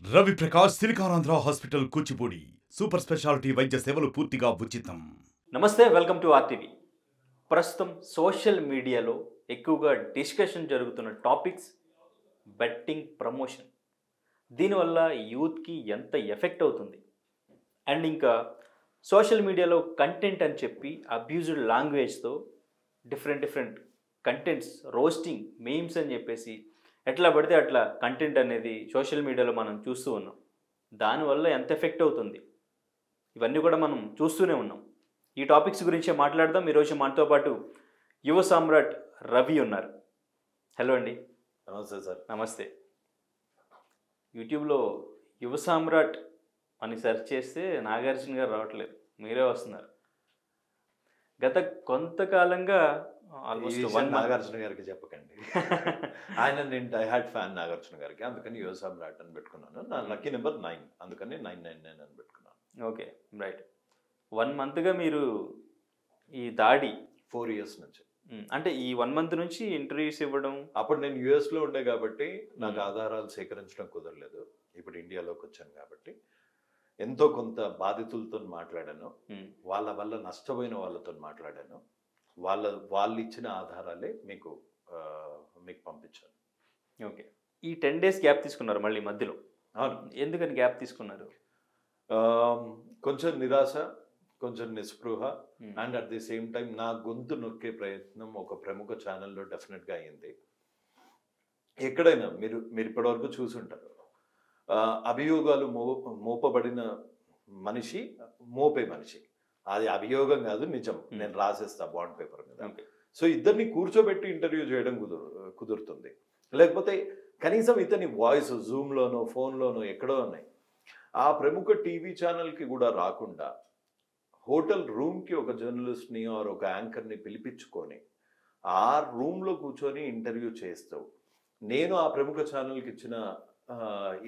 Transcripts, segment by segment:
Ravi Prakash Siliconandhra hospital Kuchipudi super speciality వైద్య సేవలు పూర్తిగా ఉచితం. నమస్తే, వెల్కమ్ టు ఆర్టీవీ. ప్రస్తుతం సోషల్ మీడియాలో ఎక్కువగా డిస్కషన్ జరుగుతున్న టాపిక్స్ బెట్టింగ్ ప్రమోషన్. దీనివల్ల యూత్కి ఎంత ఎఫెక్ట్ అవుతుంది, అండ్ ఇంకా సోషల్ మీడియాలో కంటెంట్ అని చెప్పి అబ్యూజ్డ్ లాంగ్వేజ్తో డిఫరెంట్ కంటెంట్స్, రోస్టింగ్, మీమ్స్ అని చెప్పేసి ఎట్లా పడితే అట్లా కంటెంట్ అనేది సోషల్ మీడియాలో మనం చూస్తూ ఉన్నాం. దానివల్ల ఎంత ఎఫెక్ట్ అవుతుంది, ఇవన్నీ కూడా మనం చూస్తూనే ఉన్నాం. ఈ టాపిక్స్ గురించే మాట్లాడదాం. ఈరోజు మనతో పాటు యువ సామ్రాట్ రవి ఉన్నారు. హలో అండి. నమస్తే సార్. నమస్తే. యూట్యూబ్లో యువ సామ్రాట్ అని సెర్చ్ చేస్తే నాగార్జున గారు రావట్లేదు, మీరే వస్తున్నారు. గత కొంతకాలంగా ఆల్మోస్ట్ నాగార్జున గారికి చెప్పకండి. ఆయన నేను డైహార్డ్ ఫ్యాన్ నాగార్జున గారికి, అందుకని యువ సామ్రాట్ అని పెట్టుకున్నాను. నా లక్కీ నెంబర్ 9, అందుకని 999 అని పెట్టుకున్నాను. Okay, right. 1 మంత్గా మీరు ఈ దాడి 4 years నుంచి, అంటే ఈ 1 month నుంచి ఇంటర్వ్యూస్ ఇవ్వడం. అప్పుడు నేను యుఎస్లో ఉండే కాబట్టి నాకు ఆధారాలు సేకరించడం కుదరలేదు. ఇప్పుడు ఇండియాలోకి వచ్చాను కాబట్టి ఎంతో కొంత బాధితులతో మాట్లాడాను, వాళ్ళ వల్ల నష్టపోయిన వాళ్ళతో మాట్లాడాను. వాళ్ళు ఇచ్చిన ఆధారాలే మీకు పంపించాను. ఓకే. ఈ 10 days గ్యాప్ తీసుకున్నారు మళ్ళీ మధ్యలో. అవును. ఎందుకని గ్యాప్ తీసుకున్నారు? కొంచెం నిరాశ, కొంచెం నిస్పృహ, and at the same time నా గొంతు నొక్కే ప్రయత్నం ఒక ప్రముఖ ఛానల్లో డెఫినెట్గా అయ్యింది. ఎక్కడైనా మీరు ఇప్పటివరకు చూసుంటారు, అభియోగాలు మోపబడిన మనిషి మోపే మనిషి, అది అభియోగం కాదు, నిజం. నేను రాసేస్తా బాండ్ పేపర్ మీద. సో ఇద్దరిని కూర్చోబెట్టి ఇంటర్వ్యూ చేయడం కుదురుతుంది. లేకపోతే కనీసం ఇతని వాయిస్ జూమ్లోనో ఫోన్లోనో ఎక్కడో ఉన్నాయి. ఆ ప్రముఖ టీవీ ఛానల్కి కూడా రాకుండా హోటల్ రూమ్కి ఒక జర్నలిస్ట్ని ఆర్ ఒక యాంకర్ని పిలిపించుకొని ఆ రూమ్లో కూర్చొని ఇంటర్వ్యూ చేస్తావు. నేను ఆ ప్రముఖ ఛానల్కి ఇచ్చిన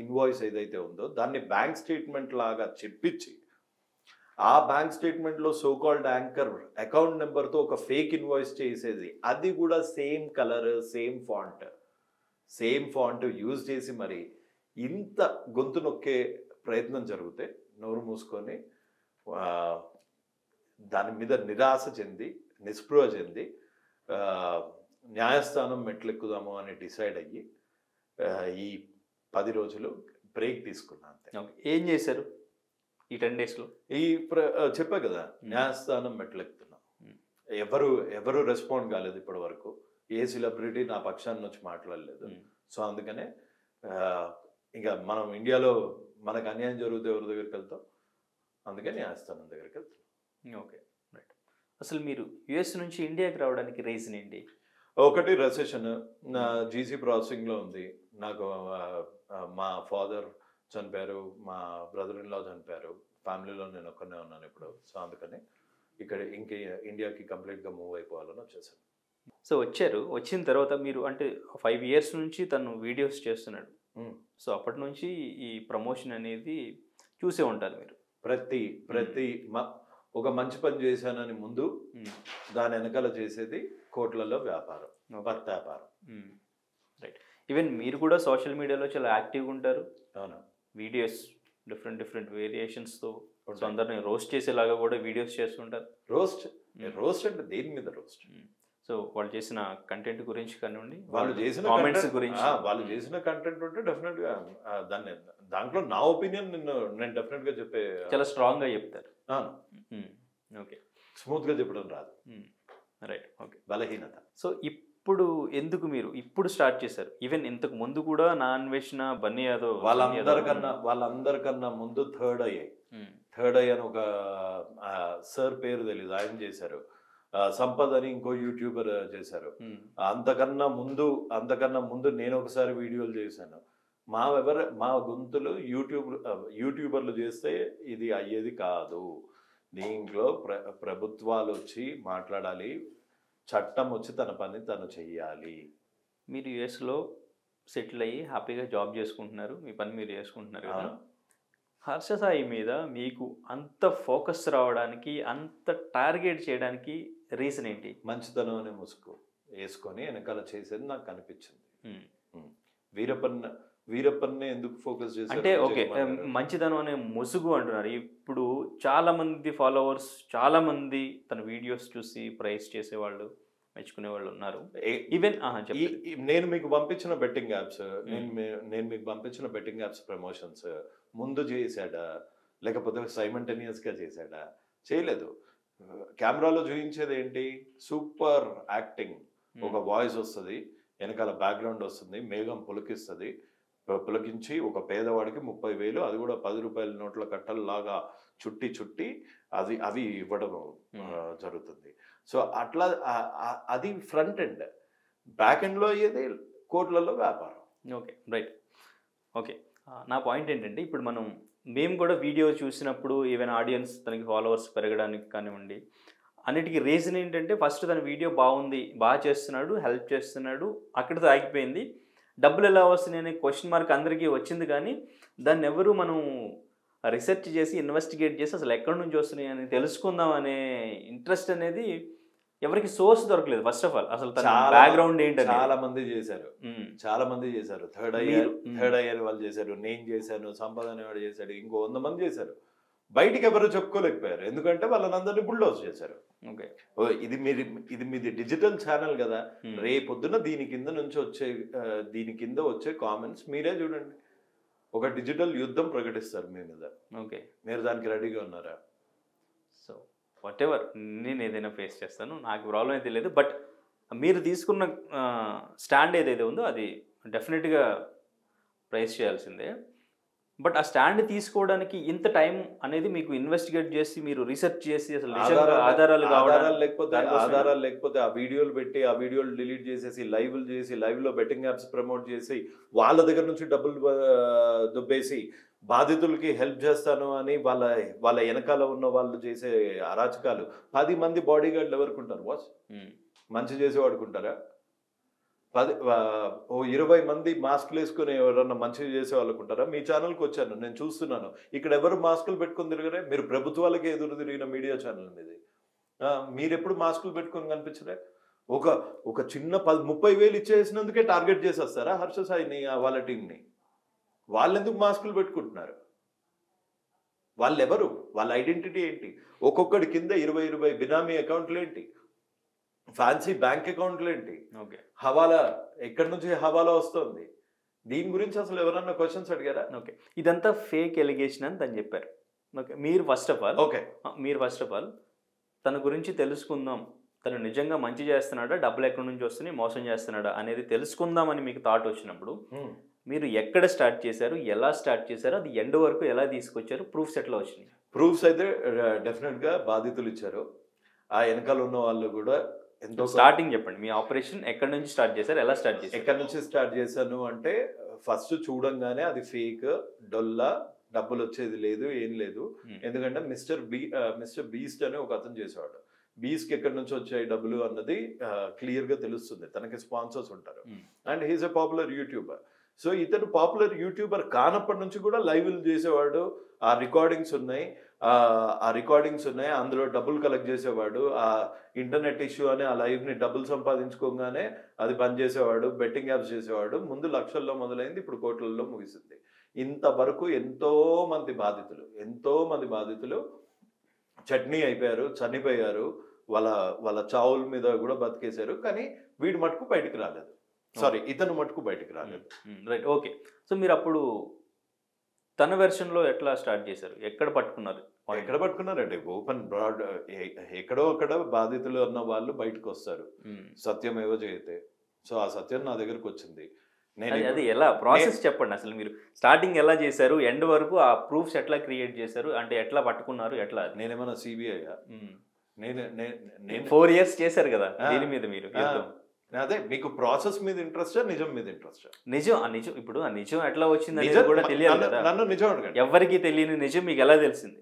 ఇన్వాయిస్ ఏదైతే ఉందో దాన్ని బ్యాంక్ స్టేట్మెంట్ లాగా చెప్పించి, ఆ బ్యాంక్ స్టేట్మెంట్లో సోకాల్డ్ యాంకర్ అకౌంట్ నెంబర్తో ఒక ఫేక్ ఇన్వాయిస్ చేసేది, అది కూడా same colour, same font use చేసి మరి ఇంత గొంతు నొక్కే ప్రయత్నం జరిగితే నోరు మూసుకొని దాని మీద నిరాశ చెంది, నిస్పృహ చెంది న్యాయస్థానం మెట్లెక్కుదాము అని డిసైడ్ అయ్యి ఈ 10 రోజులు బ్రేక్ తీసుకున్నాను. అంతే. ఏం చేశారు ఈ 10 daysలో? చెప్పా కదా, న్యాయస్థానం మెట్లెక్కుతున్నాం. ఎవరు రెస్పాండ్ కాలేదు ఇప్పటి వరకు. ఏ సెలబ్రిటీ నా పక్షాన్ని వచ్చి మాట్లాడలేదు. సో అందుకనే ఇంకా మనం ఇండియాలో మనకు అన్యాయం జరిగితే ఎవరి దగ్గరికి వెళ్తాం, అందుకే న్యాయస్థానం దగ్గరికి వెళ్తాం. Okay, right. అసలు మీరు యుఎస్ నుంచి ఇండియాకి రావడానికి రీజన్ ఏంటి? ఒకటి రెసెషన్, నా జీసీ ప్రాసెసింగ్లో ఉంది. నాకు మా ఫాదర్ చనిపోయారు, మా బ్రదర్ ఇన్ లా చనిపోయారు, ఫ్యామిలీలో నేను ఒక్కనే ఉన్నాను ఇప్పుడు. సో అందుకని ఇండియాకి కంప్లీట్గా మూవ్ అయిపోవాలని వచ్చేసాను. సో వచ్చిన తర్వాత మీరు అంటే 5 years నుంచి తను వీడియోస్ చేస్తున్నాడు. సో అప్పటి నుంచి ఈ ప్రమోషన్ అనేది చూసే ఉంటారు మీరు. ప్రతి ఒక మంచి పని చేశానని ముందు దాని వెనకాల చేసేది కోట్లలో వ్యాపారం, వ్యాపారం. రైట్. ఈవెన్ మీరు కూడా సోషల్ మీడియాలో చాలా యాక్టివ్గా ఉంటారు. అవును. వీడియోస్ డిఫరెంట్ వేరియేషన్స్తో సో అందరిని రోస్ట్ చేసేలాగా కూడా వీడియోస్ చేస్తుంటారు. రోస్ట్ అంటే దేని మీద రోస్ట్? సో వాళ్ళు చేసిన కంటెంట్ గురించి కానివ్వండి, వాళ్ళు చేసిన కామెంట్స్ గురించి, వాళ్ళు చేసిన కంటెంట్ ఉంటే డెఫినెట్గా దాంట్లో నా ఒపీనియన్ నేను డెఫినెట్గా చెప్పే, చాలా స్ట్రాంగ్గా చెప్తారు. ఓకే. స్మూత్గా చెప్పడం రాదు. రైట్. ఓకే. బలహీనత. సో ఇప్పుడు ఎందుకు మీరు ఇప్పుడు స్టార్ట్ చేశారు? ఈవెన్ ఇంతకు ముందు కూడా నా అన్వేషణ, బన్నీ యాదవ్ వాళ్ళందరికన్నా ముందు థర్డ్ ఐ అని ఒక సార్ పేరు తెలీదు, ఆయన చేశారు. సంపద్ అని ఇంకో యూట్యూబర్ చేశారు. అంతకన్నా ముందు నేను ఒకసారి వీడియోలు చేశాను. మా గొంతులు యూట్యూబర్లు చేస్తే ఇది అయ్యేది కాదు. దీంట్లో ప్రభుత్వాలు వచ్చి మాట్లాడాలి, చట్టం వచ్చి తన పని తను చెయ్యాలి. మీరు యుఎస్లో సెటిల్ అయ్యి హ్యాపీగా జాబ్ చేసుకుంటున్నారు, మీ పని మీరు చేసుకుంటున్నారు కదా. హర్ష సాయి మీద మీకు అంత ఫోకస్ రావడానికి, అంత టార్గెట్ చేయడానికి రీజన్ ఏంటి? మంచితనం అనే ముసుగు వేసుకొని వెనకాల చేసేది నాకు కనిపించింది. వీరప్పన్ వీరప్పన్నే ఎందుకు ఫోకస్ చేశారు అంటే విజయ్ ఓకే, కుమార్ గారు? మంచిదనం అనే ముసుగు అంటున్నారు. ఇప్పుడు చాలా మంది ఫాలోవర్స్, చాలా మంది తన వీడియోస్ చూసి ప్రైజ్ చేసేవాళ్ళు, మెచ్చుకునే వాళ్ళు ఉన్నారు. ఏ- ఈవెన్ నేను మీకు పంపించిన బెట్టింగ్ యాప్స్, నేను మీకు పంపించిన బెట్టింగ్ యాప్స్ ప్రమోషన్స్ ముందు చేశాడా, లేకపోతే సైమంటేనియస్ గా చేశాడా? చేయలేదు. కెమెరాలో చూపించేది ఏంటి? Super acting. ఒక వాయిస్ వస్తుంది, వెనకాల బ్యాక్గ్రౌండ్ వస్తుంది, మేఘం పులకిస్తుంది, పులకించి ఒక పేదవాడికి 30,000, అది కూడా 10 రూపాయల నోట్ల కట్టల్లాగా చుట్టి అవి ఇవ్వడం జరుగుతుంది. సో అట్లా అది ఫ్రంట్ ఎండ్. బ్యాక్ ఎండ్లో అయ్యేది కోట్లలో వ్యాపారం. Okay, right. ఓకే, నా పాయింట్ ఏంటంటే ఇప్పుడు మేము కూడా వీడియో చూసినప్పుడు ఈవెన్ ఆడియన్స్ తనకి ఫాలోవర్స్ పెరగడానికి కానివ్వండి, అన్నిటికీ రీజన్ ఏంటంటే ఫస్ట్ తన వీడియో బాగుంది, బాగా చేస్తున్నాడు, హెల్ప్ చేస్తున్నాడు, అక్కడితో ఆగిపోయింది. డబ్బులు ఎలా వస్తున్నాయి అనే క్వశ్చన్ మార్క్ అందరికీ వచ్చింది, కానీ దాన్ని ఎవరు మనం రీసెర్చ్ చేసి ఇన్వెస్టిగేట్ చేసి అసలు ఎక్కడి నుంచి వస్తున్నాయి అని తెలుసుకుందాం అనే ఇంట్రెస్ట్ అనేది ఎవరికి సోర్స్ దొరకలేదు. ఫస్ట్ ఆఫ్ ఆల్ అసలు తన బ్యాక్గ్రౌండ్ ఏంటి చాలా మంది చేశారు, చాలా మంది చేశారు. థర్డ్ ఇయర్ వాళ్ళు చేశారు, నేను చేశాను, సంపద అనేవాడు చేశాడు, ఇంకో 100 మంది చేశారు. బయటికి ఎవరు చెప్పుకోలేకపోయారు, ఎందుకంటే వాళ్ళందరినీ బుల్డోజ్ చేశారు. ఓకే, ఇది మీది డిజిటల్ ఛానల్ కదా, రేపొద్దున దీని కింద వచ్చే కామెంట్స్ మీరే చూడండి. ఒక డిజిటల్ యుద్ధం ప్రకటిస్తారు మీ మీద. ఓకే, మీరు దానికి రెడీగా ఉన్నారా? సో వాట్ ఎవర్, నేను ఏదైనా ఫేస్ చేస్తాను, నాకు ప్రాబ్లం అయితే లేదు. బట్ మీరు తీసుకున్న స్టాండ్ ఏదైతే ఉందో అది డెఫినెట్గా ప్రైజ్ చేయాల్సిందే. బట్ ఆ స్టాండ్ తీసుకోవడానికి ఇంత టైం అనేది మీకు ఇన్వెస్టిగేట్ చేసి మీరు రీసెర్చ్ చేసి అసలు ఆధారాలు లేకపోతే ఆ వీడియోలు పెట్టి ఆ వీడియోలు డిలీట్ చేసేసి లైవ్లు చేసి లైవ్లో బెట్టింగ్ యాప్స్ ప్రమోట్ చేసి వాళ్ళ దగ్గర నుంచి డబ్బులు దుబ్బేసి బాధితులకి హెల్ప్ చేస్తాను అని వాళ్ళ వెనకాల ఉన్న వాళ్ళు చేసే అరాచకాలు. 10 మంది బాడీ గార్డులు ఎవరికి ఉంటారు బాస్? మంచి చేసి వాడుకుంటారా? 20 మంది మాస్కులు వేసుకుని ఎవరన్నా మంచిగా చేసే వాళ్ళకు ఉంటారా? మీ ఛానల్కి వచ్చాను, నేను చూస్తున్నాను, ఇక్కడ ఎవరు మాస్కులు పెట్టుకుని తిరగరే. మీరు ప్రభుత్వాలకే ఎదురు తిరిగిన మీడియా ఛానల్ మీది. మీరు ఎప్పుడు మాస్కులు పెట్టుకొని కనిపించరే? ఒక చిన్న 30,000 ఇచ్చేసినందుకే టార్గెట్ చేసేస్తారా హర్ష సాయిని, వాళ్ళ టీంని? వాళ్ళెందుకు మాస్కులు పెట్టుకుంటున్నారు? వాళ్ళెవరు? వాళ్ళ ఐడెంటిటీ ఏంటి? ఒక్కొక్కడి కింద 20 బినామీ అకౌంట్లు ఏంటి? ఫ్యాన్సీ బ్యాంక్ అకౌంట్లు ఏంటి? ఓకే, హవాలా ఎక్కడి నుంచి హవాలా వస్తుంది? దీని గురించి అసలు ఎవరన్నా క్వశ్చన్స్ అడిగారా? ఓకే, ఇదంతా ఫేక్ ఎలిగేషన్ అని తను చెప్పారు. ఓకే, మీరు ఫస్ట్ ఆఫ్ ఆల్ తన గురించి తెలుసుకుందాం, తను నిజంగా మంచి చేస్తున్నాడా, డబ్బులు ఎక్కడి నుంచి వస్తున్నాయి, మోసం చేస్తున్నాడా అనేది తెలుసుకుందామని మీకు థాట్ వచ్చినప్పుడు మీరు ఎక్కడ స్టార్ట్ చేశారు, ఎలా స్టార్ట్ చేశారు, అది ఎండ్ వరకు ఎలా తీసుకొచ్చారు, ప్రూఫ్స్ ఎట్లా వచ్చినాయి? ప్రూఫ్స్ అయితే డెఫినెట్గా బాధితులు ఇచ్చారు. ఆ వెనకాల ఉన్న వాళ్ళు కూడా ఎంతో. స్టార్టింగ్ చెప్పండి, మీ ఆపరేషన్ ఎక్కడి నుంచి స్టార్ట్ చేశారు, ఎలా స్టార్ట్ చేశారు? ఎక్కడి నుంచి స్టార్ట్ చేశాను అంటే ఫస్ట్ చూడంగానే అది ఫేక్, డొల్లా, డబ్బులు వచ్చేది లేదు, ఏం లేదు. ఎందుకంటే మిస్టర్ బీస్ట్ అని ఒక అతను చేసేవాడు. బీస్కి ఎక్కడి నుంచి వచ్చాయి డబ్బులు అన్నది క్లియర్ గా తెలుస్తుంది, తనకి స్పాన్సర్స్ ఉంటారు. And he's a popular YouTuber. So ఇతను పాపులర్ యూట్యూబర్ కానప్పటి నుంచి కూడా లైవ్లు చేసేవాడు. ఆ రికార్డింగ్స్ ఉన్నాయి, అందులో డబ్బులు కలెక్ట్ చేసేవాడు. ఆ ఇంటర్నెట్ ఇష్యూ అని ఆ లైవ్ని డబ్బులు సంపాదించుకోగానే అది బంద్ చేసేవాడు. బెట్టింగ్ యాప్స్ చేసేవాడు. ముందు లక్షల్లో మొదలైంది, ఇప్పుడు కోట్లలో ముగిసింది. ఇంతవరకు ఎంతో మంది బాధితులు చట్నీ అయిపోయారు, చనిపోయారు, వాళ్ళ చావుల మీద కూడా బతికేశారు. కానీ వీడి మటుకు బయటికి రాలేదు, ఇతను మటుకు బయటికి రాలేదు. Right, okay. సో మీరు అప్పుడు తన వెర్షన్లో ఎట్లా స్టార్ట్ చేశారు, ఎక్కడ పట్టుకున్నారండి? ఓపెన్ బ్రాడ్, ఎక్కడో అక్కడ బాధితులు అన్న వాళ్ళు బయటకు వస్తారు, సత్యం ఏవో చేయతే. సో ఆ సత్యం నా దగ్గరకు వచ్చింది. అది ఎలా ప్రాసెస్ చెప్పండి అసలు. మీరు స్టార్టింగ్ ఎలా చేశారు, ఎండ్ వరకు ఆ ప్రూఫ్స్ ఎట్లా క్రియేట్ చేశారు, అంటే ఎట్లా పట్టుకున్నారు, ఎట్లా? నేనేమన్నా సిబిఐ? నేను 4 years చేశారు కదా దీని మీద మీరు. అదే మీకు ప్రాసెస్ మీద ఇంట్రెస్ట్, నిజం మీద ఇంట్రెస్ట్? నిజం ఇప్పుడు ఆ నిజం ఎట్లా వచ్చింది కూడా తెలియాలి కదా. నన్ను నిజం అడగండి. ఎవరికి తెలియని నిజం మీకు ఎలా తెలిసింది?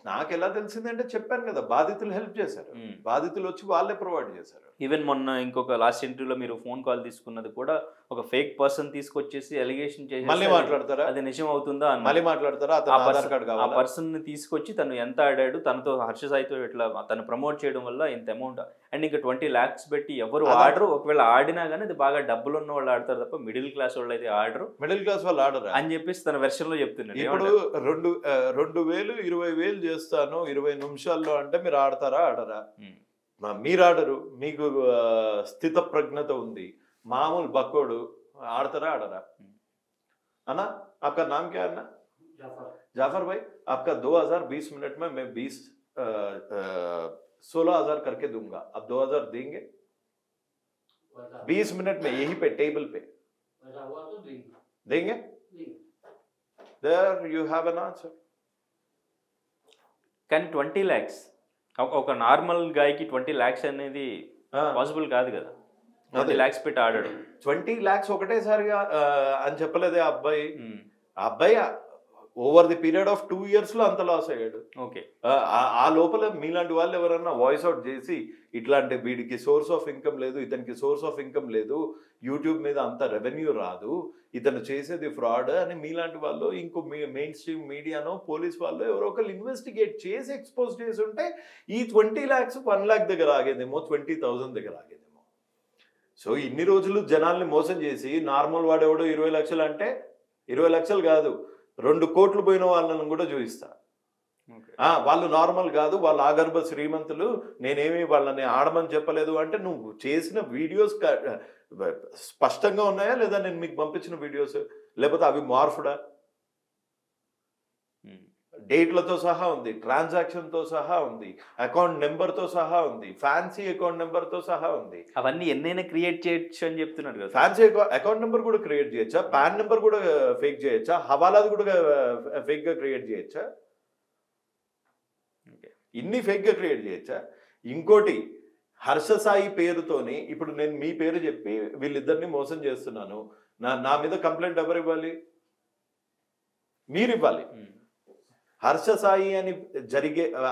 నాకు ఎలా తెలిసింది అంటే చెప్పాను కదా, బాధితులు హెల్ప్ చేశారు, బాధితులు వచ్చి వాళ్ళే ప్రొవైడ్ చేశారు. ఈవెన్ మొన్న ఇంకొక లాస్ట్ ఇంటర్వ్యూలో మీరు ఫోన్ కాల్ తీసుకున్నది కూడా ఒక ఫేక్ పర్సన్ తీసుకొచ్చేసి అలిగేషన్ మళ్ళీ చేసి మాట్లాడతారా? అది నిజం అవుతుందా అన్న మళ్ళీ మాట్లాడతారా? అతను ఆధార్ కార్డు ఆ కావాలా? పర్సన్ ని తీసుకొచ్చి తను ఎంత ఆడాడు, తనతో హర్ష సాయితో ఇట్లా తను ప్రమోట్ చేయడం వల్ల ఇంత అమౌంట్ అండ్ ఇంకా 20 lakhs పెట్టి ఎవరు ఆడరు. ఒకవేళ ఆడినా కానీ అది బాగా డబ్బులు ఉన్న వాళ్ళు ఆడతారు తప్ప మిడిల్ క్లాస్ వాళ్ళు అయితే ఆడరు మిడిల్ క్లాస్ వాళ్ళు ఆడరా అని చెప్పేసి తన వెర్షన్ లో చెప్తున్నాడు. ఇప్పుడు ఏమంటారు? 2,000 20,000 చేస్తాను 20 నిమిషాల్లో అంటే మీరు ఆడతారా ఆడరా? ఉమ్. మీరు ఆడరు. మీకు స్థిత ప్రజ్ఞత ఉంది. మామూలు బక్కోడు ఆడతారా ఆడరా? అన్నా आपका नाम क्या है अन्ना? जाफर भाई, आपका 2020 मिनट में मैं 16,000 करके दूंगा. अब 2,000 देंगे 20 मिनट में यही पे टेबल पे देंगे. There you have an answer. కానీ 20 lakhs ఒక నార్మల్ గాయకి 20 lakhs అనేది పాసిబుల్ కాదు కదా. 20 lakhs పెట్టి ఆడాడు. 20 lakhs ఒకటేసారిగా అని చెప్పలేదే ఆ అబ్బాయి. ఆ అబ్బాయి over the period of 2 years లో అంత లాస్ అయ్యాడు. ఓకే, ఆ లోపల మీలాంటి వాళ్ళు ఎవరన్నా వాయిస్ అవుట్ చేసి ఇట్లాంటి వీడికి సోర్స్ ఆఫ్ ఇన్కమ్ లేదు, ఇతనికి సోర్స్ ఆఫ్ ఇన్కమ్ లేదు, యూట్యూబ్ మీద అంత రెవెన్యూ రాదు, ఇతను చేసేది ఫ్రాడ్ అని మీలాంటి వాళ్ళు ఇంకో మెయిన్ స్ట్రీమ్ మీడియానో పోలీస్ వాళ్ళు ఎవరో ఒకరు ఇన్వెస్టిగేట్ చేసి ఎక్స్పోజ్ చేసి ఉంటే ఈ 20 lakhs 1 lakh దగ్గర ఆగేదేమో, 20,000 దగ్గర ఆగేదేమో. సో ఇన్ని రోజులు జనాల్ని మోసం చేసి నార్మల్ వాడేవాడు 20 లక్షలు అంటే 20 లక్షలు కాదు 2 కోట్లు పోయిన వాళ్ళని కూడా చూపిస్తా. వాళ్ళు నార్మల్ కాదు, వాళ్ళు ఆగర్భ శ్రీమంతులు, నేనేమి వాళ్ళని ఆడమని చెప్పలేదు అంటే నువ్వు చేసిన వీడియోస్ స్పష్టంగా ఉన్నాయా లేదా? నేను మీకు పంపించిన వీడియోస్ లేకపోతే అవి మార్ఫుడా? డేట్లతో సహా ఉంది, ట్రాన్సాక్షన్తో సహా ఉంది, అకౌంట్ నెంబర్తో సహా ఉంది, ఫ్యాన్సీ అకౌంట్ నెంబర్తో సహా ఉంది. అవన్నీ ఎన్నైనా క్రియేట్ చేయొచ్చు అని చెప్తున్నాడు కదా. ఫ్యాన్సీ అకౌంట్ నెంబర్ కూడా క్రియేట్ చేయొచ్చా? పాన్ నెంబర్ కూడా ఫేక్ చేయొచ్చా? హవాలాది కూడా ఫేక్ గా క్రియేట్ చేయొచ్చా? ఇన్ని ఫేక్ గా క్రియేట్ చేయొచ్చా? ఇంకోటి, హర్ష సాయి పేరుతోని ఇప్పుడు నేను మీ పేరు చెప్పి వీళ్ళిద్దరిని మోసం చేస్తున్నాను, నా మీద కంప్లైంట్ ఎవరు ఇవ్వాలి? మీరు ఇవ్వాలి. హర్ష సాయి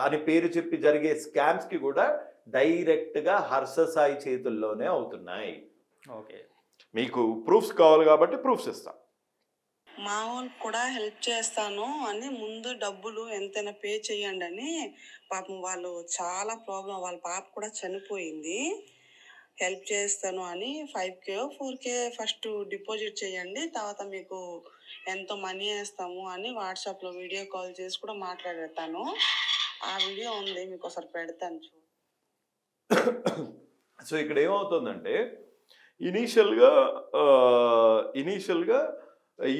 అని పేరు చెప్పి జరిగే స్కామ్స్ కి కూడా డైరెక్ట్ గా హర్ష సాయి చేతుల్లోనే అవుతున్నాయి. ఓకే, మీకు ప్రూఫ్స్ కావాలి కాబట్టి ప్రూఫ్స్ ఇస్తాం. మా వాళ్ళకి కూడా హెల్ప్ చేస్తాను అని ముందు డబ్బులు ఎంతైనా పే చేయండి అని. పాపం వాళ్ళు చాలా ప్రాబ్లం, వాళ్ళ పాప కూడా చనిపోయింది. హెల్ప్ చేస్తాను అని 5K 4K ఫస్ట్ డిపాజిట్ చేయండి, తర్వాత మీకు ఎంతో మనీ వేస్తాము అని వాట్సాప్లో వీడియో కాల్ చేసి కూడా మాట్లాడతాను. ఆ వీడియో ఉంది, మీకు ఒకసారి పెడతాను చూ. సో ఇక్కడ ఏమవుతుందంటే ఇనీషియల్గా ఈ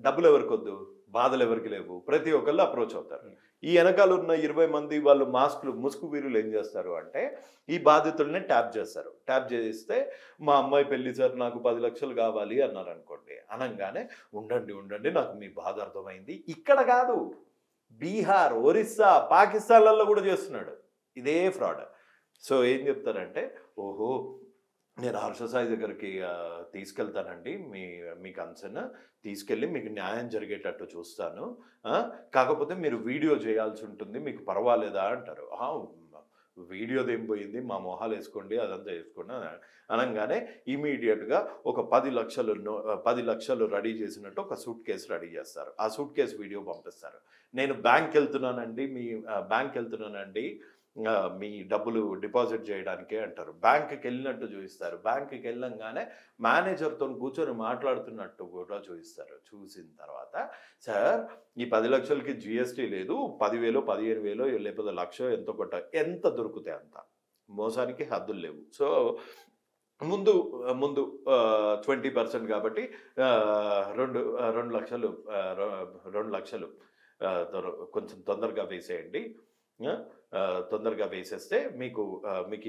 డబ్బులు ఎవరికి వద్దు, బాధలు ఎవరికి లేవు, ప్రతి ఒక్కళ్ళు అప్రోచ్ అవుతారు. ఈ వెనకాల ఉన్న 20 మంది వాళ్ళు ముసుగు వీరులు ఏం చేస్తారు అంటే ఈ బాధితుల్ని ట్యాప్ చేస్తారు. ట్యాప్ చేస్తే మా అమ్మాయి పెళ్లి సార్ నాకు 10 లక్షలు కావాలి అన్నారు అనుకోండి. అనగానే ఉండండి నాకు మీ బాధ అర్థమైంది. ఇక్కడ కాదు, బీహార్, ఒరిస్సా, పాకిస్తాన్లలో కూడా చేస్తున్నాడు ఇదే ఫ్రాడ్. సో ఏం చెప్తారంటే, ఓహో నేను హర్ష సాయి దగ్గరికి తీసుకెళ్తానండి, మీ కన్సర్న్ తీసుకెళ్ళి మీకు న్యాయం జరిగేటట్టు చూస్తాను, కాకపోతే మీరు వీడియో చేయాల్సి ఉంటుంది, మీకు పర్వాలేదా అంటారు. వీడియోది ఏం పోయింది, మా మొహాలు వేసుకోండి, అదంతా వేసుకోండి అనగానే ఇమీడియట్గా ఒక 10 లక్షలు రెడీ చేసినట్టు ఒక సూట్ కేసు రెడీ చేస్తారు. ఆ సూట్ కేసు వీడియో పంపిస్తారు. నేను బ్యాంక్కి వెళ్తున్నానండి, మీ డబ్బులు డిపాజిట్ చేయడానికే అంటారు. బ్యాంక్కి వెళ్ళినట్టు చూపిస్తారు. బ్యాంక్కి వెళ్ళంగానే మేనేజర్తో కూర్చొని మాట్లాడుతున్నట్టు కూడా చూపిస్తారు. చూసిన తర్వాత సార్ ఈ 10 లక్షలకి GST లేదు, 10,000 15,000 లేకపోతే 1,00,000 ఎంత దొరికితే అంత, మోసానికి హద్దులు లేవు. సో ముందు 20% కాబట్టి 2 లక్షలు కొంచెం తొందరగా వేసేయండి, తొందరగా వేసేస్తే మీకు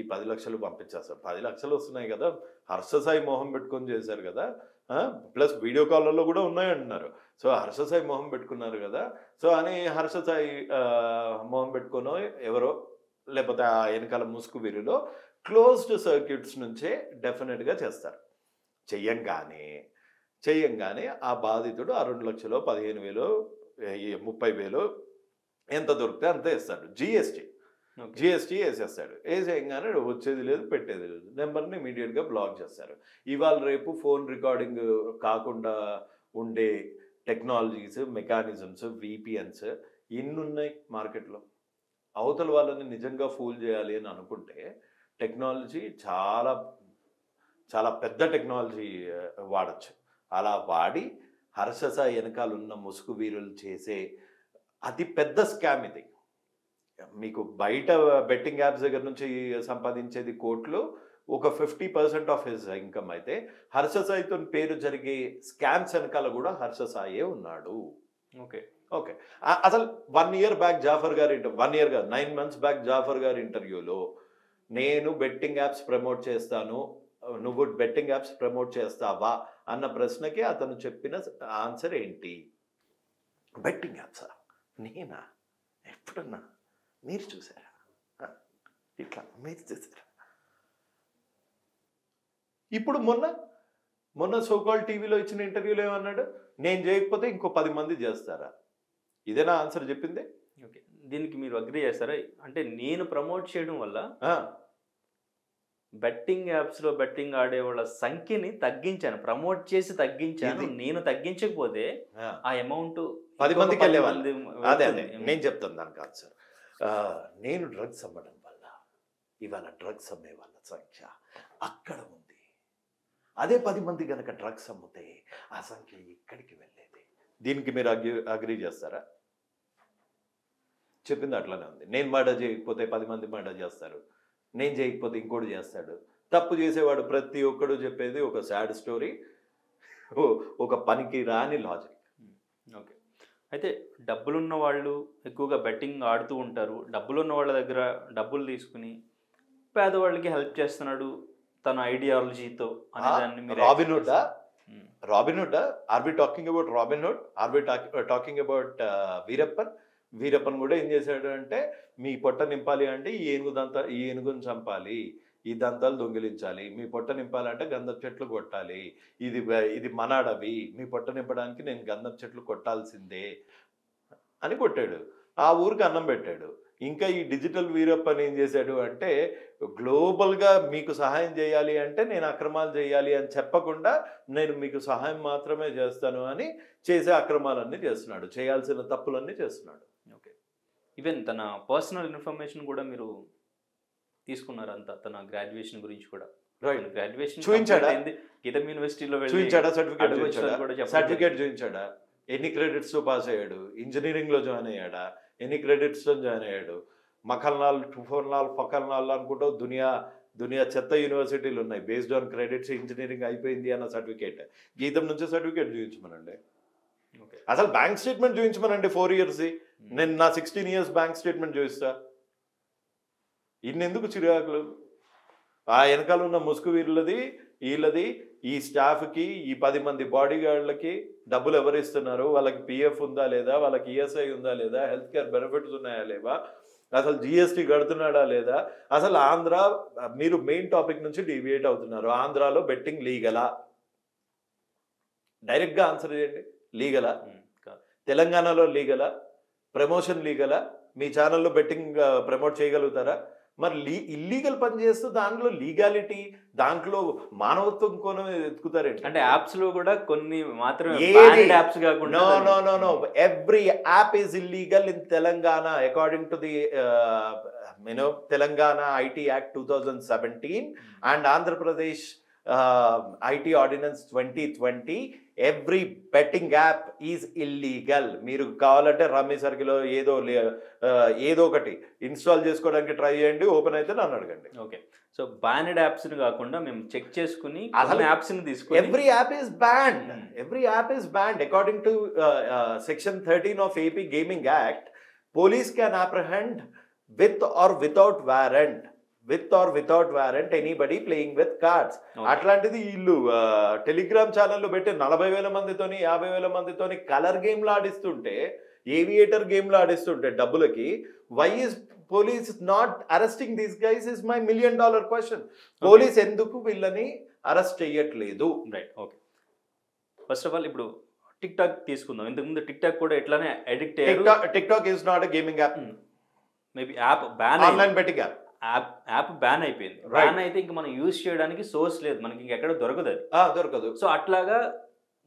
ఈ 10 లక్షలు పంపించేస్తారు. 10 లక్షలు వస్తున్నాయి కదా, హర్ష సాయి మొహం పెట్టుకొని చేశారు కదా, ప్లస్ వీడియో కాల్లో కూడా ఉన్నాయంటున్నారు. సో హర్ష సాయి మొహం పెట్టుకున్నారు కదా, సో అని హర్ష సాయి మొహం పెట్టుకునో ఎవరో లేకపోతే ఆ వెనకాల ముసుగు వీరిలో క్లోజ్డ్ సర్క్యూట్స్ నుంచే డెఫినెట్గా చేస్తారు. చెయ్యంగానే ఆ బాధితుడు ఆ 2 లక్షలు 15,000 30,000 ఎంత దొరికితే అంత ఇస్తాడు. GST GST వేసేస్తాడు. వేసేయంగానే వచ్చేది లేదు పెట్టేది లేదు, నెంబర్ని ఇమీడియట్గా బ్లాక్ చేస్తారు. ఇవాళ రేపు ఫోన్ రికార్డింగ్ కాకుండా ఉండే టెక్నాలజీస్, మెకానిజమ్స్, విపిఎన్స్ ఇన్ని ఉన్నాయి మార్కెట్లో. అవతల వాళ్ళని నిజంగా ఫూల్ చేయాలి అని అనుకుంటే టెక్నాలజీ చాలా చాలా పెద్ద టెక్నాలజీ వాడచ్చు. అలా వాడి హర్షస వెనకాలన్న ముసుగు వీరులు చేసే అతి పెద్ద స్కామ్ ఇది. మీకు బయట బెట్టింగ్ యాప్స్ దగ్గర నుంచి సంపాదించేది కోట్లు, ఒక 50% ఆఫ్ హిజ్ ఇన్కమ్ అయితే హర్ష సాయితో పేరు జరిగే స్కామ్స్ వెనకాల కూడా హర్ష సాయే ఉన్నాడు. ఓకే ఓకే అసలు 1 year బ్యాక్ జాఫర్ గారి 1 year గా 9 months బ్యాక్ జాఫర్ గారి ఇంటర్వ్యూలో నేను బెట్టింగ్ యాప్స్ ప్రమోట్ చేస్తాను, నువ్వు బెట్టింగ్ యాప్స్ ప్రమోట్ చేస్తావా అన్న ప్రశ్నకి అతను చెప్పిన ఆన్సర్ ఏంటి? బెట్టింగ్ యాప్సా? నేనా? ఎప్పుడన్నా మీరు చూసారా? ఇట్లా మీరు చూసారా? ఇప్పుడు మొన్న సోకాల్ టీవీలో ఇచ్చిన ఇంటర్వ్యూలో ఏమన్నాడు? నేను చేయకపోతే ఇంకో 10 మంది చేస్తారా? ఇదేనా ఆన్సర్ చెప్పింది? ఓకే, దీనికి మీరు అగ్రీ చేస్తారా? అంటే నేను ప్రమోట్ చేయడం వల్ల బెట్టింగ్ యాప్స్లో బెట్టింగ్ ఆడే వాళ్ళ సంఖ్యని తగ్గించాను, ప్రమోట్ చేసి తగ్గించాను. నేను తగ్గించకపోతే ఆ అమౌంట్ 10 మందికి వెళ్ళేవాళ్ళు. అదే నేను చెప్తాను దానికి ఆన్సర్. నేను డ్రగ్స్ అమ్మడం వల్ల ఇవాళ డ్రగ్స్ అమ్మే వాళ్ళ సంఖ్య అక్కడ ఉంది. అదే 10 మంది కనుక డ్రగ్స్ అమ్మితే ఆ సంఖ్య ఇక్కడికి వెళ్ళేది. దీనికి మీరు అగ్రీ చేస్తారా? చెప్పింది అట్లానే ఉంది. నేను మర్డర్ చేయకపోతే 10 మంది మర్డర్ చేస్తారు, నేను చేయకపోతే ఇంకోటి చేస్తాడు. తప్పు చేసేవాడు ప్రతి ఒక్కడు చెప్పేది ఒక సాడ్ స్టోరీ, ఒక పనికి రాని లాజిక్. ఓకే, అయితే డబ్బులున్న వాళ్ళు ఎక్కువగా బెట్టింగ్ ఆడుతూ ఉంటారు. డబ్బులున్న వాళ్ళ దగ్గర డబ్బులు తీసుకుని పేదవాళ్ళకి హెల్ప్ చేస్తున్నాడు తన ఐడియాలజీతో అనేదాన్ని మీరు Robin Hood are we talking about Robin Hood? Are we talking about Veerappan కూడా ఏం చేశాడు అంటే, మీ పొట్ట నింపాలి అంటే ఈ ఏనుగుని చంపాలి, ఈ దంతాలు దొంగిలించాలి, మీ పొట్ట నింపాలంటే గంధపు చెట్లు కొట్టాలి, ఇది మన అడవి, మీ పొట్ట నింపడానికి నేను గంధపు చెట్లు కొట్టాల్సిందే అని కొట్టాడు. ఆ ఊరికి అన్నం పెట్టాడు. ఇంకా ఈ డిజిటల్ వీరప్పన్ ఏం చేశాడు అంటే, గ్లోబల్గా మీకు సహాయం చేయాలి అంటే నేను అక్రమాలు చేయాలి అని చెప్పకుండా నేను మీకు సహాయం మాత్రమే చేస్తాను అని చేసే అక్రమాలన్నీ చేస్తున్నాడు, చేయాల్సిన తప్పులన్నీ చేస్తున్నాడు. ఓకే, ఈవెన్ తన పర్సనల్ ఇన్ఫర్మేషన్ కూడా మీరు తీసుకున్నారు అంతా, తన గ్రాడ్యుయేషన్ గురించి కూడా. గ్రాడ్యుయేషన్ చూపించాడా? గీతం యూనివర్సిటీలో చూపించాడా? సర్టిఫికేట్ చూపించాడా? ఎన్ని క్రెడిట్స్తో పాస్ అయ్యాడు? ఇంజనీరింగ్లో జాయిన్ అయ్యాడా? ఎన్ని క్రెడిట్స్తో జాయిన్ అయ్యాడు? మఖల్నాల్, టుఫర్నాల్, ఫకల్నాల్ అనుకుంటూ దునియా చెత్త యూనివర్సిటీలు ఉన్నాయి. బేస్డ్ ఆన్ క్రెడిట్స్ ఇంజనీరింగ్ అయిపోయింది అన్న సర్టిఫికేట్. గీతం నుంచి సర్టిఫికేట్ చూపించమనండి. అసలు బ్యాంక్ స్టేట్మెంట్ చూపించమనండి 4 years. నేను నా 16 years బ్యాంక్ స్టేట్మెంట్ చూపిస్తా. ఇన్నెందుకు చిరాకులు? ఆ వెనకాల ఉన్న ముసుగు వీళ్ళది ఈ స్టాఫ్కి, ఈ 10 మంది బాడీ గార్డులకి డబ్బులు ఎవరిస్తున్నారు, వాళ్ళకి పిఎఫ్ ఉందా లేదా, వాళ్ళకి ఈఎస్ఐ ఉందా లేదా, హెల్త్ కేర్ బెనిఫిట్స్ ఉన్నాయా లేవా, అసలు జిఎస్టీ కడుతున్నాడా లేదా, అసలు ఆంధ్ర, మీరు మెయిన్ టాపిక్ నుంచి డీవియేట్ అవుతున్నారు. ఆంధ్రాలో బెట్టింగ్ లీగలా? డైరెక్ట్గా ఆన్సర్ చేయండి. లీగలా? తెలంగాణలో లీగలా? ప్రమోషన్ లీగలా? మీ ఛానల్లో బెట్టింగ్ ప్రమోట్ చేయగలుగుతారా? మరి ఇల్లీగల్ పని చేస్తూ దాంట్లో లీగాలిటీ, దాంట్లో మానవత్వం కోణం ఎత్తుకుతారేంటి? అంటే యాప్స్ లో కూడా కొన్ని మాత్రమే యాప్స్ కాకుండా no every app is illegal in Telangana according to the Telangana IT act 2017 and Andhra Pradesh IT ordinance 2020. Every betting app is illegal. మీరు కావాలంటే రమ్మీ సర్కిల్ ఏదో ఒకటి ఇన్స్టాల్ చేసుకోవడానికి ట్రై చేయండి, ఓపెన్ అయితే నన్ను అడగండి. ఓకే, సో బ్యానెడ్ యాప్స్ కాకుండా మేము చెక్ చేసుకుని అసలు యాప్స్ ని తీసుకుని every app is banned. Every app is banned according to section 13 of AP gaming act. Police can apprehend with or without warrant anybody playing with cards. అట్లాంటిది వీళ్ళు Telegram ఛానల్లో పెట్టి 40,000 మందితోని 50,000 మందితోని కలర్ గేమ్లు ఆడిస్తుంటే, ఏవియేటర్ గేమ్లు ఆడిస్తుంటే డబ్బులకి, why is police not arresting these guys is my $1 million question. Police ఎందుకు వీళ్ళని అరెస్ట్ చేయట్లేదు? Right, okay. First of all ఇప్పుడు టిక్ టాక్ తీసుకుందాం. ఇంతకుముందు టిక్ టాక్ కూడా ఎట్లానే అడిక్ట్ అయ్యారు. TikTok is not a gaming app. Maybe app ban online betting app. App ban అయిపోయింది. బ్యాన్ అయితే ఇంక మనం యూజ్ చేయడానికి సోర్స్ లేదు, మనకి ఇంకెక్కడ దొరకదు అది. దొరకదు. సో అట్లాగా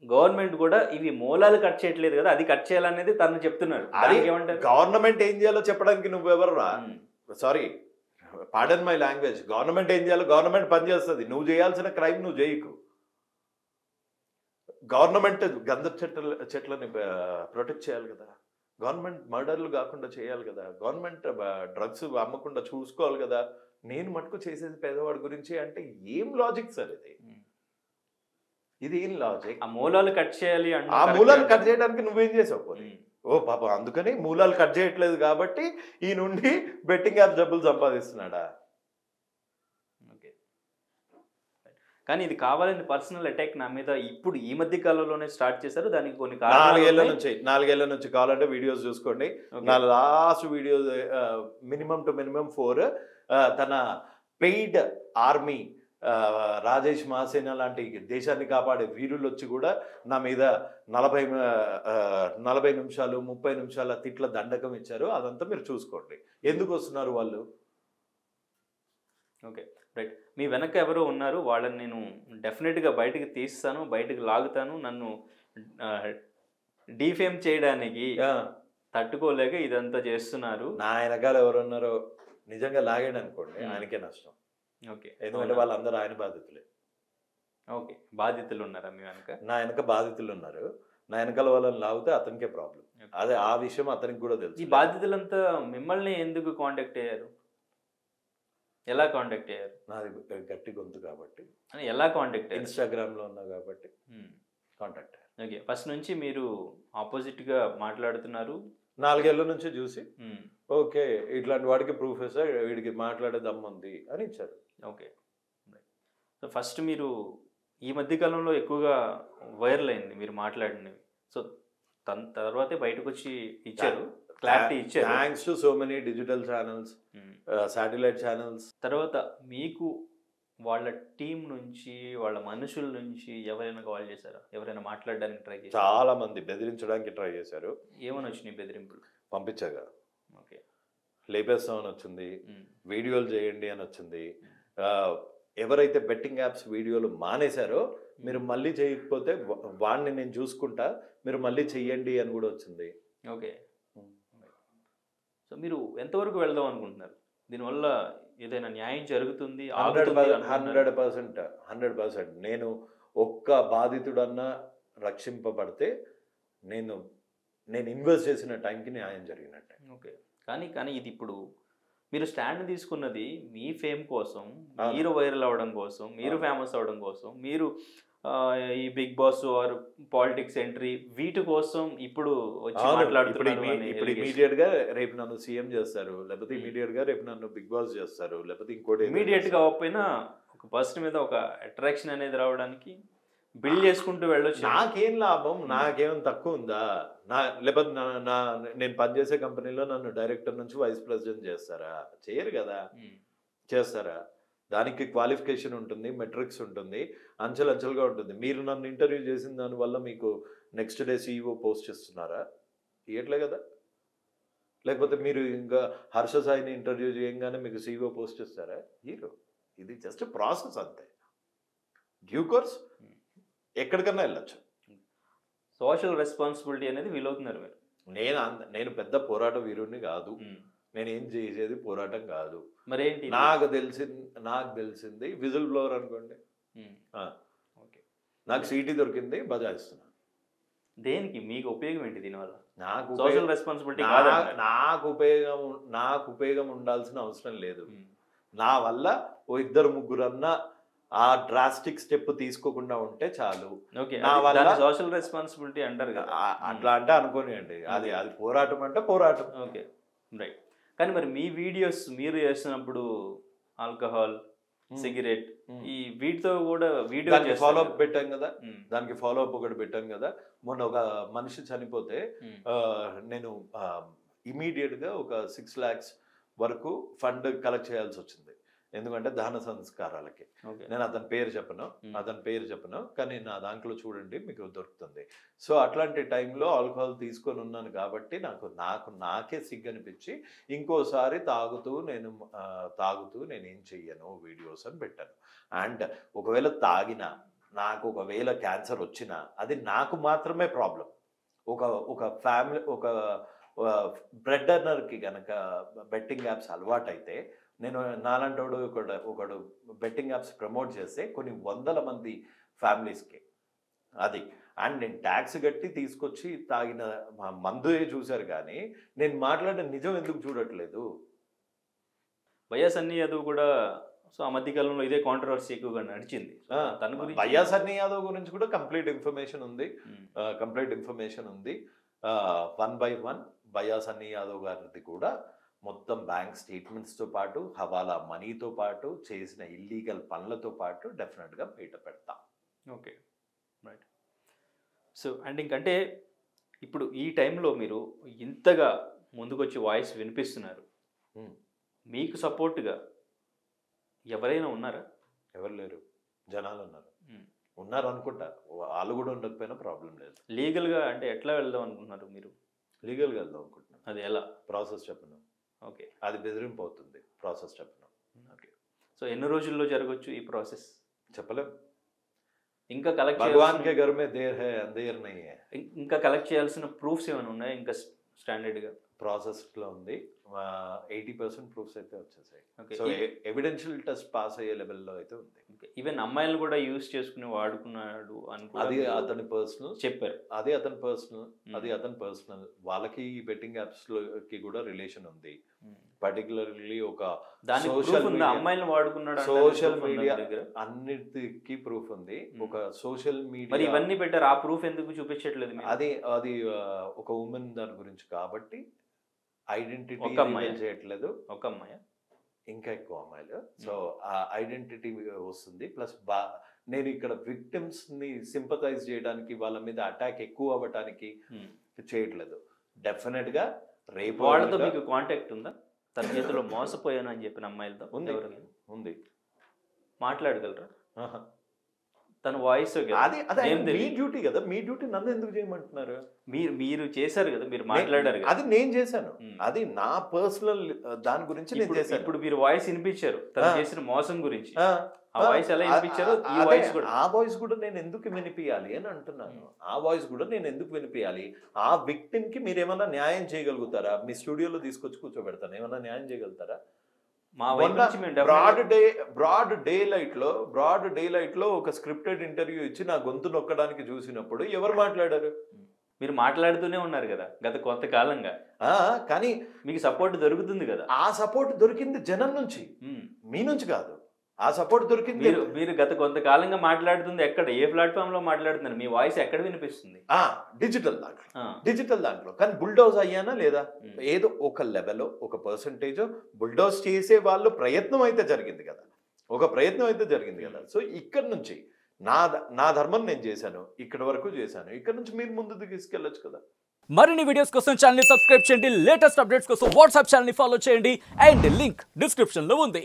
గవర్నమెంట్ కూడా ఇవి మూలాలు కట్ చేయట్లేదు కదా, అది కట్ చేయాలనేది తను చెప్తున్నారు. ఏమంటారు? గవర్నమెంట్ ఏం చేయాలో చెప్పడానికి నువ్వెవరు రా? Sorry, pardon my language. Government ఏం చేయాలో గవర్నమెంట్ పని చేస్తుంది. నువ్వు చేయాల్సిన క్రైమ్ నువ్వు చేయకు. గవర్నమెంట్ గంధపు చెట్లని ప్రొటెక్ట్ చేయాలి కదా, గవర్నమెంట్ మర్డర్లు కాకుండా చేయాలి కదా, గవర్నమెంట్ డ్రగ్స్ అమ్మకుండా చూసుకోవాలి కదా. నేను మటుకు చేసేది పేదవాడి గురించి అంటే ఏం లాజిక్ సార్ ఇది? ఇది ఏం లాజిక్? ఆ మూలాలు కట్ చేయాలి. ఆ మూలాలు కట్ చేయడానికి నువ్వేం చేసావు? ఓ పాప, అందుకని మూలాలు కట్ చేయట్లేదు కాబట్టి ఈ నుండి బెట్టింగ్ యాప్ డబ్బులు సంపాదిస్తున్నాడా? కానీ ఇది కావాలని పర్సనల్ అటాక్ నా మీద ఇప్పుడు ఈ మధ్య కాలంలోనే స్టార్ట్ చేశారు. దానికి కొన్ని 4 ఏళ్ల నుంచి కావాలంటే వీడియోస్ చూసుకోండి. నా last video minimum to minimum 4 తన పెయిడ్ ఆర్మీ రాజేష్ మహాసేన లాంటి దేశాన్ని కాపాడే వీరులు వచ్చి కూడా నా మీద 40 నిమిషాలు 30 నిమిషాల తిట్ల దండకం ఇచ్చారు. అదంతా మీరు చూసుకోండి. ఎందుకు వస్తున్నారు వాళ్ళు? Okay, right. మీ వెనక ఎవరో ఉన్నారు, వాళ్ళని నేను డెఫినెట్గా బయటకు తీస్తాను, బయటకు లాగుతాను. నన్ను డిఫేమ్ చేయడానికి తట్టుకోలేక ఇదంతా చేస్తున్నారు. నా వెనకాల ఎవరున్నారో నిజంగా లాగాడు అనుకోండి, ఆయనకే నష్టం. ఓకే, ఎందుకంటే వాళ్ళందరూ ఆయన బాధితులే. ఓకే, బాధితులు ఉన్నారా మీ వెనక? నా వెనక బాధితులు ఉన్నారు. నా వెనకాల వాళ్ళని లాగితే అతనికే ప్రాబ్లం. అదే ఆ విషయం అతనికి కూడా తెలుసు. ఈ బాధితులంతా మిమ్మల్ని ఎందుకు కాంటాక్ట్ అయ్యారు? ఎలా కాంటాక్ట్ అయ్యారు? నాది గట్టి గొంతు కాబట్టి. ఎలా కాంటాక్ట్ అయ్యారు? ఇన్స్టాగ్రామ్లో ఉన్నా కాబట్టి కాంటాక్ట్ అయ్యారు. ఓకే, ఫస్ట్ నుంచి మీరు ఆపోజిట్గా మాట్లాడుతున్నారు. 4 ఏళ్ల నుంచి చూసి ఓకే ఇట్లాంటి వాడికి ప్రూఫ్ వేస్తే వీడికి మాట్లాడే దమ్ముంది అని ఇచ్చారు. ఓకే, సో ఫస్ట్ మీరు ఈ మధ్యకాలంలో ఎక్కువగా వైరల్ అయింది మీరు మాట్లాడినవి. సో తర్వాతే బయటకు వచ్చి ఇచ్చారు, క్లారిటీ ఇచ్చారు. Thanks to so many digital channels, satellite channels. తర్వాత మీకు వాళ్ళ టీం నుంచి, వాళ్ళ మనుషుల నుంచి ఎవరైనా కాల్ చేశారా? ఎవరైనా మాట్లాడడానికి ట్రై చేశారు? చాలా మంది బెదిరించడానికి ట్రై చేశారు. ఏమని వచ్చినాయి బెదిరింపులు? పంపించాగా. ఓకే, లేపేస్తామని వచ్చింది, వీడియోలు చేయండి అని వచ్చింది. ఎవరైతే బెట్టింగ్ యాప్స్ వీడియోలు మానేశారో మీరు మళ్ళీ చేయకపోతే వాడిని నేను చూసుకుంటా, మీరు మళ్ళీ చెయ్యండి అని కూడా వచ్చింది. ఓకే, సో మీరు ఎంతవరకు వెళ్దాం అనుకుంటున్నారు? దీనివల్ల ఏదైనా న్యాయం జరుగుతుంది? 100%. నేను ఒక్క బాధితుడన్నా రక్షింపబడితే నేను ఇన్వెస్ట్ చేసిన టైంకి న్యాయం జరిగినట్టే. ఓకే, కానీ ఇది ఇప్పుడు మీరు స్టాండ్ తీసుకున్నది మీ ఫేమ్ కోసం, మీరు వైరల్ అవ్వడం కోసం, మీరు ఫేమస్ అవ్వడం కోసం, మీరు ఈ big boss or politics entry వీటి కోసం ఇప్పుడు వచ్చి మాట్లాడుతున్నారు. ఇప్పుడు ఇమీడియట్ గా రేపు నన్ను సీఎం చేస్తారు, లేకపోతే ఇమీడియట్ గా రేపు నన్ను బిగ్ బాస్ చేస్తారు, లేకపోతే ఇంకోటి ఇమీడియట్ గా అవ్వకపోయినా ఒక పర్సన్ మీద ఒక అట్రాక్షన్ అనేది రావడానికి బిల్డ్ చేసుకుంటూ వెళ్ళొచ్చు. నాకేం లాభం? నాకేం తక్కువ ఉందా? లేకపోతే నేను పనిచేసే కంపెనీలో నన్ను డైరెక్టర్ నుంచి వైస్ ప్రెసిడెంట్ చేస్తారా? చేయరు కదా. చేస్తారా? దానికి క్వాలిఫికేషన్ ఉంటుంది, మెట్రిక్స్ ఉంటుంది, అంచెలంచెలుగా ఉంటుంది. మీరు నన్ను ఇంటర్వ్యూ చేసిన దానివల్ల మీకు నెక్స్ట్ డే CEO పోస్ట్ చేస్తున్నారా? ఇయట్లే కదా. లేకపోతే మీరు ఇంకా హర్ష సాయిని ఇంటర్వ్యూ చేయగానే మీకు CEO పోస్ట్ చేస్తారా? హీరో. ఇది జస్ట్ ప్రాసెస్ అంతే. డ్యూ కోర్స్ ఎక్కడికన్నా వెళ్ళచ్చు. సోషల్ రెస్పాన్సిబిలిటీ అనేది ఫీల్ అవుతున్నారు మీరు. నేను పెద్ద పోరాట వీరుడిని కాదు. నేనేం చేసేది పోరాటం కాదు. మరేంటి? నాకు తెలిసింది విజిల్ బ్లోవర్ అనుకోండి. నాకు సీటీ దొరికింది, బజాయిస్తున్నా. దేనికి? మీకు ఉపయోగం ఏంటి దీనివల్ల? నాకు సోషల్ రెస్పాన్సిబిలిటీ నాకు ఉపయోగం ఉండాల్సిన అవసరం లేదు. నా వల్ల ఓ 2-3 అన్నా ఆ డ్రాస్టిక్ స్టెప్ తీసుకోకుండా ఉంటే చాలు. సోషల్ రెస్పాన్సిబిలిటీ అంటారు కదా, అట్లా అంటే అనుకోనియండి. అది పోరాటం అంటే పోరాటం. Okay, right. కానీ మరి మీ వీడియోస్ మీరు చేస్తున్నప్పుడు ఆల్కహాల్, సిగరెట్ ఈ వీటితో కూడా వీడియో ఫాలో అప్ పెట్టాం కదా, దానికి ఫాలో అప్ ఒకటి పెట్టాం కదా. మొన్న ఒక మనిషి చనిపోతే నేను ఇమీడియట్ గా ఒక 6 lakhs వరకు ఫండ్ కలెక్ట్ చేయాల్సి వచ్చింది. ఎందుకంటే దహన సంస్కారాలకి. ఓకే. నేను అతని పేరు చెప్పను కానీ నా దాంట్లో చూడండి మీకు దొరుకుతుంది. సో అట్లాంటి టైంలో ఆల్కహాల్ తీసుకొని ఉన్నాను కాబట్టి నాకే సిగ్గనిపించి ఇంకోసారి తాగుతూ నేను ఏం చెయ్యను వీడియోస్ అని పెట్టాను. అండ్ ఒకవేళ తాగినా నాకు ఒకవేళ క్యాన్సర్ వచ్చినా అది నాకు మాత్రమే ప్రాబ్లం. ఒక ఫ్యామిలీ ఒక బ్రెడ్ అర్నర్కి కనుక బెట్టింగ్ యాప్స్ అలవాటైతే నేను నాలంటోడు ఒకడు బెట్టింగ్ యాప్స్ ప్రమోట్ చేస్తే కొన్ని 100 మంది ఫ్యామిలీస్కి అది. అండ్ నేను ట్యాక్స్ కట్టి తీసుకొచ్చి తాగిన మందు చూశారు కానీ నేను మాట్లాడిన నిజం ఎందుకు చూడట్లేదు? వైఎస్ అన్ని యాదవ్ కూడా సో ఆ మధ్యకాలంలో ఇదే కాంట్రవర్సీ ఎక్కువగా నడిచింది. తన గురించి వైఎస్ అన్ని యాదవ్ గురించి కూడా కంప్లీట్ ఇన్ఫర్మేషన్ ఉంది. 1 by 1 వైఎస్ అన్ని యాదవ్ గారిది కూడా మొత్తం బ్యాంక్ స్టేట్మెంట్స్తో పాటు హవాలా మనీతో పాటు చేసిన ఇల్లీగల్ పనులతో పాటు డెఫినెట్గా బయట పెడతాం. Okay, right. సో అండ్ ఇంకంటే ఇప్పుడు ఈ టైంలో మీరు ఇంతగా ముందుకొచ్చి వాయిస్ వినిపిస్తున్నారు, మీకు సపోర్ట్గా ఎవరైనా ఉన్నారా? ఎవరు లేరు, జనాలు ఉన్నారు అనుకుంటా. వాళ్ళు కూడా ఉండకపోయినా ప్రాబ్లం లేదు. లీగల్గా అంటే ఎట్లా వెళ్దాం అనుకుంటున్నారు మీరు? లీగల్గా వెళ్దాం అనుకుంటున్నాను. అది ఎలా? ప్రాసెస్ చెప్పను. ఓకే, అది బెదిరింపు అవుతుంది. ప్రాసెస్ చెప్పను. ఓకే. సో ఎన్ని రోజుల్లో జరగవచ్చు ఈ ప్రాసెస్? చెప్పలేం. ఇంకా కలెక్ట్ భగవాన్ కే ఘర్ మే దేర్ హై అందేర్ నహీ హై. ఇంకా కలెక్ట్ చేయాల్సిన ప్రూఫ్స్ ఏమైనా ఉన్నాయా? ఇంకా స్టాండర్డ్గా ప్రాసెస్లో ఉంది. 80% ప్రూఫ్స్ అయితే వచ్చేసాయి. Okay. So evidential test pass అయ్యే లెవెల్లో అయితే ఉంది. ఈవెన్ అమ్మాయిలు కూడా యూజ్ చేసుకుని వాడుకున్నాడు అని అది అతని పర్సనల్ చెప్పారు. అది అతని పర్సనల్. వాళ్ళకి ఈ బెట్టింగ్ యాప్స్ లోకి కూడా రిలేషన్ ఉంది. పర్టికులర్లీ ఒక అమ్మాయిలు వాడుకున్నాడు సోషల్ మీడియా అన్నిటికీ ప్రూఫ్ ఉంది. ఒక సోషల్ మీడియా ఇవన్నీ పెట్టారు. ఆ ప్రూఫ్ ఎందుకు చూపించట్లేదు? అది ఒక ఉమెన్ దాని గురించి కాబట్టి ఐడెంటిటీ చేయట్లేదు. ఒక అమ్మాయి ఇంకా ఎక్కువ అమ్మాయిలు. సో ఆ ఐడెంటిటీ వస్తుంది. ప్లస్ నేను ఇక్కడ విక్టిమ్స్ ని సింపథైజ్ చేయడానికి, వాళ్ళ మీద అటాక్ ఎక్కువ అవ్వటానికి చేయట్లేదు. డెఫినెట్ గా రేపు వాళ్ళతో మీకు కాంటాక్ట్ ఉందా? తన చేతిలో మోసపోయాను అని చెప్పిన అమ్మాయిలతో ఉంది. మాట్లాడగలరా? తన వాయిస్ మీ డ్యూటీ కదా. మీ డ్యూటీ నన్ను ఎందుకు చేయమంటున్నారు? మీరు చేశారు కదా, మీరు మాట్లాడారు కదా. అది నేను చేశాను. అది నా పర్సనల్ దాని గురించి నేను చేశాను. ఇప్పుడు మీరు వాయిస్ వినిపించారు తను చేసిన మోసం గురించి. ఆ వాయిస్ ఎలా వినిపించారు? ఆ వాయిస్ కూడా నేను ఎందుకు వినిపించాలి అని అంటున్నాను. ఆ వాయిస్ కూడా నేను ఎందుకు వినిపించాలి? ఆ విక్టిమ్ కి మీరు ఏమన్నా న్యాయం చేయగలుగుతారా? మీ స్టూడియోలో తీసుకొచ్చి కూర్చోబెడతాను, ఏమన్నా న్యాయం చేయగలుగుతారా? బ్రాడ్ డే లైట్ లో ఒక స్క్రిప్టెడ్ ఇంటర్వ్యూ ఇచ్చి నా గొంతు నొక్కడానికి చూసినప్పుడు ఎవరు మాట్లాడారు? మీరు మాట్లాడుతూనే ఉన్నారు కదా గత కొంతకాలంగా. కానీ మీకు సపోర్ట్ దొరుకుతుంది కదా. ఆ సపోర్ట్ దొరికింది జనం నుంచి, మీ నుంచి కాదు. ఆ సపోర్ట్ దొరికింది. మీరు గత కొంతకాలంగా మాట్లాడుతుంది ఎక్కడ, ఏ ప్లాట్ఫామ్ లో మాట్లాడుతున్నారు? మీ వాయిస్ ఎక్కడ వినిపిస్తుంది? డిజిటల్ దాంట్లో. కానీ బుల్డోజ్ అయ్యానా లేదా? ఏదో ఒక లెవెల్, ఒక పర్సంటేజ్ బుల్డోజ్ చేసే వాళ్ళు ప్రయత్నం అయితే జరిగింది కదా. సో ఇక్కడ నుంచి నా ధర్మం నేను చేశాను, ఇక్కడ వరకు చేశాను. ఇక్కడ నుంచి మీరు ముందుకు తీసుకెళ్ళొచ్చు కదా. మరిన్ని వీడియోస్ కోసం ఛానల్ ని సబ్స్క్రైబ్ చేయండి. లేటెస్ట్ అప్డేట్స్ కోసం వాట్సాప్ ఛానల్ ని ఫాలో చేయండి. అండ్ లింక్ డిస్క్రిప్షన్ లో ఉంది.